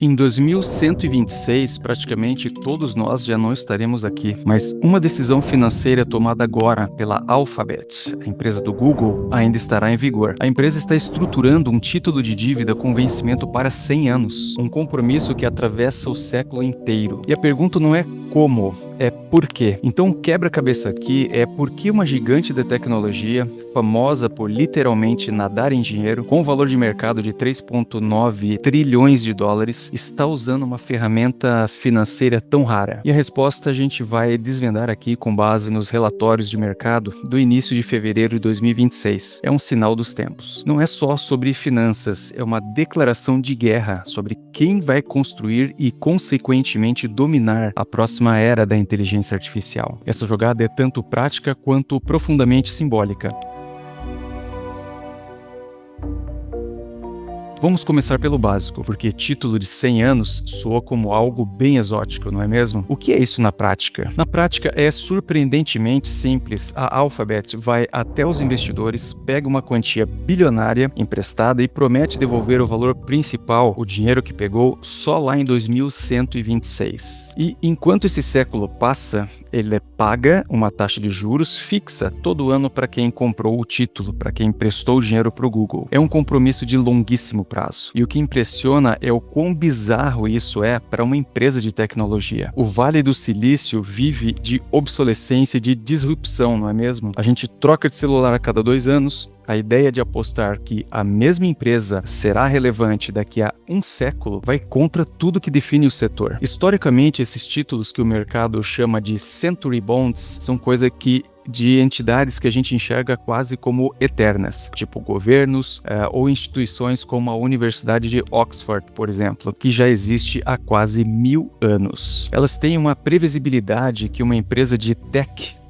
Em 2126, praticamente todos nós já não estaremos aqui, mas uma decisão financeira tomada agora pela Alphabet, a empresa do Google, ainda estará em vigor. A empresa está estruturando um título de dívida com vencimento para 100 anos, um compromisso que atravessa o século inteiro. E a pergunta não é como, é por quê. Então, o quebra-cabeça aqui é por que uma gigante da tecnologia, famosa por literalmente nadar em dinheiro, com um valor de mercado de 3,9 trilhões de dólares, está usando uma ferramenta financeira tão rara? E a resposta a gente vai desvendar aqui com base nos relatórios de mercado do início de fevereiro de 2026. É um sinal dos tempos. Não é só sobre finanças, é uma declaração de guerra sobre quem vai construir e, consequentemente, dominar a próxima era da inteligência artificial. Essa jogada é tanto prática quanto profundamente simbólica. Vamos começar pelo básico, porque título de 100 anos soa como algo bem exótico, não é mesmo? O que é isso na prática? Na prática é surpreendentemente simples. A Alphabet vai até os investidores, pega uma quantia bilionária emprestada e promete devolver o valor principal, o dinheiro que pegou, só lá em 2126. E enquanto esse século passa, ele paga uma taxa de juros fixa todo ano para quem comprou o título, para quem emprestou o dinheiro para o Google. É um compromisso de longuíssimo prazo. E o que impressiona é o quão bizarro isso é para uma empresa de tecnologia. O Vale do Silício vive de obsolescência e de disrupção, não é mesmo? A gente troca de celular a cada 2 anos. A ideia de apostar que a mesma empresa será relevante daqui a um século vai contra tudo que define o setor. Historicamente, esses títulos que o mercado chama de Century Bonds são coisa de entidades que a gente enxerga quase como eternas, tipo governos ou instituições como a Universidade de Oxford, por exemplo, que já existe há quase 1000 anos. Elas têm uma previsibilidade que uma empresa de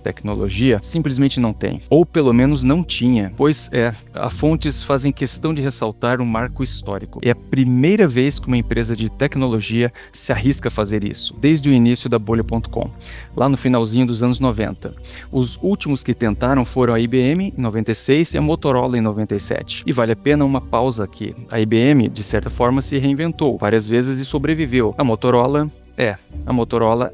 tecnologia simplesmente não tem, ou pelo menos não tinha, pois as fontes fazem questão de ressaltar um marco histórico. É a primeira vez que uma empresa de tecnologia se arrisca a fazer isso, desde o início da bolha.com, lá no finalzinho dos anos 90. Os últimos que tentaram foram a IBM em 96 e a Motorola em 97. E vale a pena uma pausa aqui. A IBM, de certa forma, se reinventou várias vezes e sobreviveu. A Motorola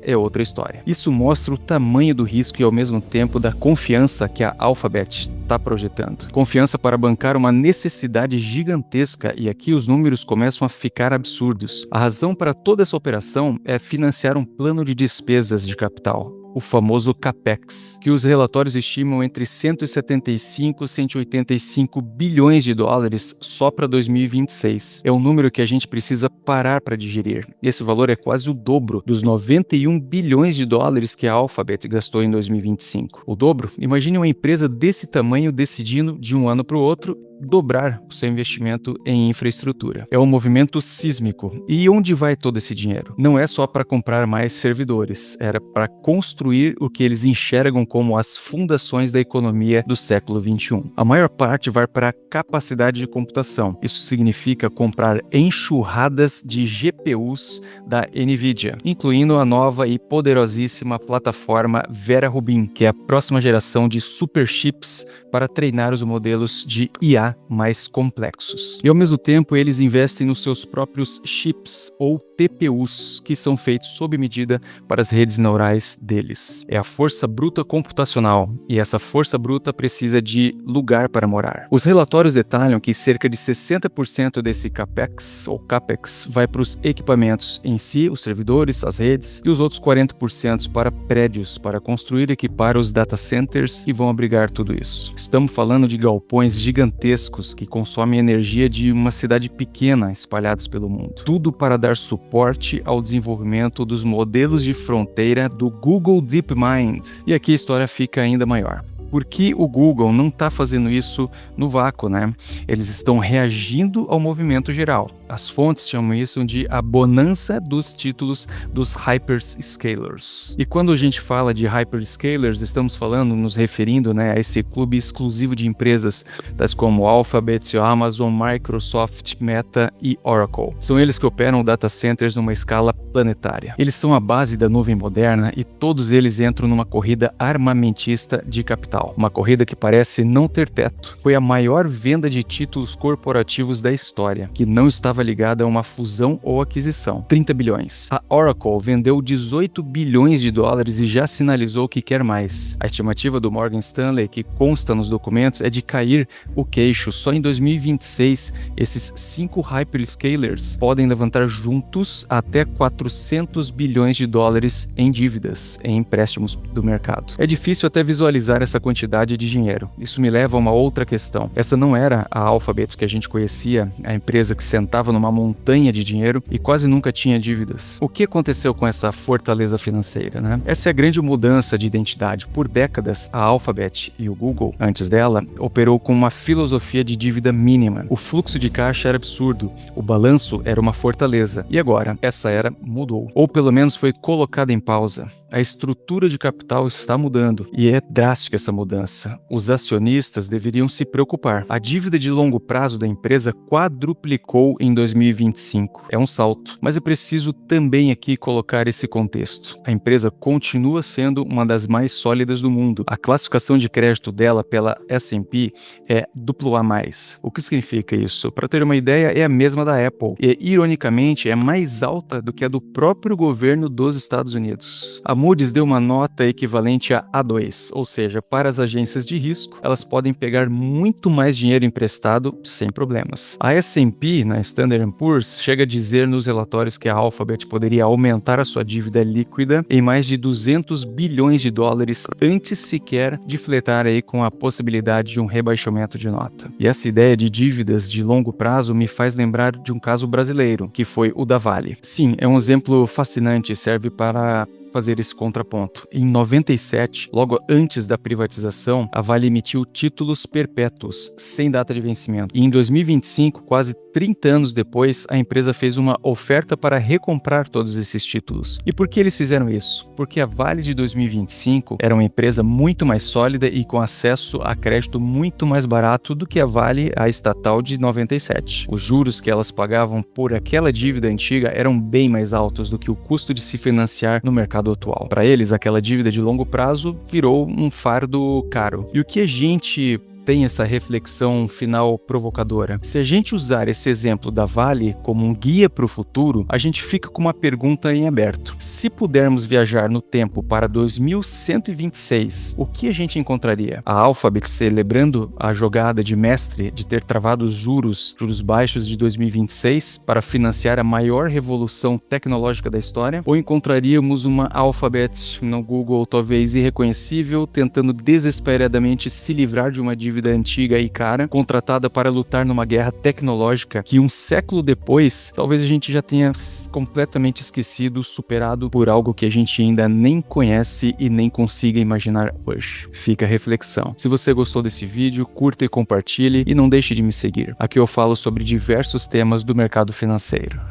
é outra história. Isso mostra o tamanho do risco e ao mesmo tempo da confiança que a Alphabet está projetando. Confiança para bancar uma necessidade gigantesca, e aqui os números começam a ficar absurdos. A razão para toda essa operação é financiar um plano de despesas de capital, o famoso CAPEX, que os relatórios estimam entre 175 e 185 bilhões de dólares só para 2026. É um número que a gente precisa parar para digerir. Esse valor é quase o dobro dos 91 bilhões de dólares que a Alphabet gastou em 2025. O dobro? Imagine uma empresa desse tamanho decidindo, de um ano para o outro, dobrar o seu investimento em infraestrutura. É um movimento sísmico. E onde vai todo esse dinheiro? Não é só para comprar mais servidores, era para construir o que eles enxergam como as fundações da economia do século XXI. A maior parte vai para a capacidade de computação. Isso significa comprar enxurradas de GPUs da NVIDIA, incluindo a nova e poderosíssima plataforma Vera Rubin, que é a próxima geração de superchips para treinar os modelos de IA mais complexos. E ao mesmo tempo eles investem nos seus próprios chips ou TPUs, que são feitos sob medida para as redes neurais deles. É a força bruta computacional, e essa força bruta precisa de lugar para morar. Os relatórios detalham que cerca de 60% desse CAPEX ou CAPEX vai para os equipamentos em si, os servidores, as redes, e os outros 40% para prédios, para construir e equipar os data centers que vão abrigar tudo isso. Estamos falando de galpões gigantescos que consomem energia de uma cidade pequena espalhados pelo mundo. Tudo para dar suporte ao desenvolvimento dos modelos de fronteira do Google DeepMind. E aqui a história fica ainda maior. Porque o Google não está fazendo isso no vácuo, né? Eles estão reagindo ao movimento geral. As fontes chamam isso de a bonança dos títulos dos hyperscalers. E quando a gente fala de hyperscalers, estamos falando, nos referindo, a esse clube exclusivo de empresas tais como Alphabet, Amazon, Microsoft, Meta e Oracle. São eles que operam data centers numa escala planetária. Eles são a base da nuvem moderna e todos eles entram numa corrida armamentista de capital. Uma corrida que parece não ter teto. Foi a maior venda de títulos corporativos da história, que não estava estava ligada a uma fusão ou aquisição. 30 bilhões. A Oracle vendeu 18 bilhões de dólares e já sinalizou que quer mais. A estimativa do Morgan Stanley, que consta nos documentos, é de cair o queixo. Só em 2026, esses 5 hyperscalers podem levantar juntos até 400 bilhões de dólares em dívidas, em empréstimos do mercado. É difícil até visualizar essa quantidade de dinheiro. Isso me leva a uma outra questão. Essa não era a Alphabet que a gente conhecia, a empresa que sentava numa montanha de dinheiro e quase nunca tinha dívidas. O que aconteceu com essa fortaleza financeira, né? Essa é a grande mudança de identidade. Por décadas, a Alphabet e o Google, antes dela, operou com uma filosofia de dívida mínima. O fluxo de caixa era absurdo, o balanço era uma fortaleza. E agora, essa era mudou. Ou pelo menos foi colocada em pausa. A estrutura de capital está mudando e é drástica essa mudança. Os acionistas deveriam se preocupar. A dívida de longo prazo da empresa quadruplicou em 2025. É um salto, mas é preciso também aqui colocar esse contexto. A empresa continua sendo uma das mais sólidas do mundo. A classificação de crédito dela pela S&P é AA+. O que significa isso? Para ter uma ideia, é a mesma da Apple e, ironicamente, é mais alta do que a do próprio governo dos Estados Unidos. A Moody's deu uma nota equivalente a A2, ou seja, para as agências de risco, elas podem pegar muito mais dinheiro emprestado sem problemas. A S&P, na Standard & Poor's, chega a dizer nos relatórios que a Alphabet poderia aumentar a sua dívida líquida em mais de 200 bilhões de dólares antes sequer de fletar aí com a possibilidade de um rebaixamento de nota. E essa ideia de dívidas de longo prazo me faz lembrar de um caso brasileiro, que foi o da Vale. Sim, é um exemplo fascinante e serve para fazer esse contraponto. Em 97, logo antes da privatização, a Vale emitiu títulos perpétuos, sem data de vencimento. E em 2025, quase 30 anos depois, a empresa fez uma oferta para recomprar todos esses títulos. E por que eles fizeram isso? Porque a Vale de 2025 era uma empresa muito mais sólida e com acesso a crédito muito mais barato do que a Vale, a estatal de 97. Os juros que elas pagavam por aquela dívida antiga eram bem mais altos do que o custo de se financiar no mercado atual. Para eles, aquela dívida de longo prazo virou um fardo caro. E o que a gente tem essa reflexão final provocadora? Se a gente usar esse exemplo da Vale como um guia para o futuro, a gente fica com uma pergunta em aberto. Se pudermos viajar no tempo para 2126, o que a gente encontraria? A Alphabet celebrando a jogada de mestre de ter travado os juros baixos de 2026 para financiar a maior revolução tecnológica da história? Ou encontraríamos uma Alphabet no Google talvez irreconhecível, tentando desesperadamente se livrar de uma dívida antiga e cara, contratada para lutar numa guerra tecnológica que um século depois, talvez a gente já tenha completamente esquecido, superado por algo que a gente ainda nem conhece e nem consiga imaginar hoje. Fica a reflexão. Se você gostou desse vídeo, curta e compartilhe e não deixe de me seguir. Aqui eu falo sobre diversos temas do mercado financeiro.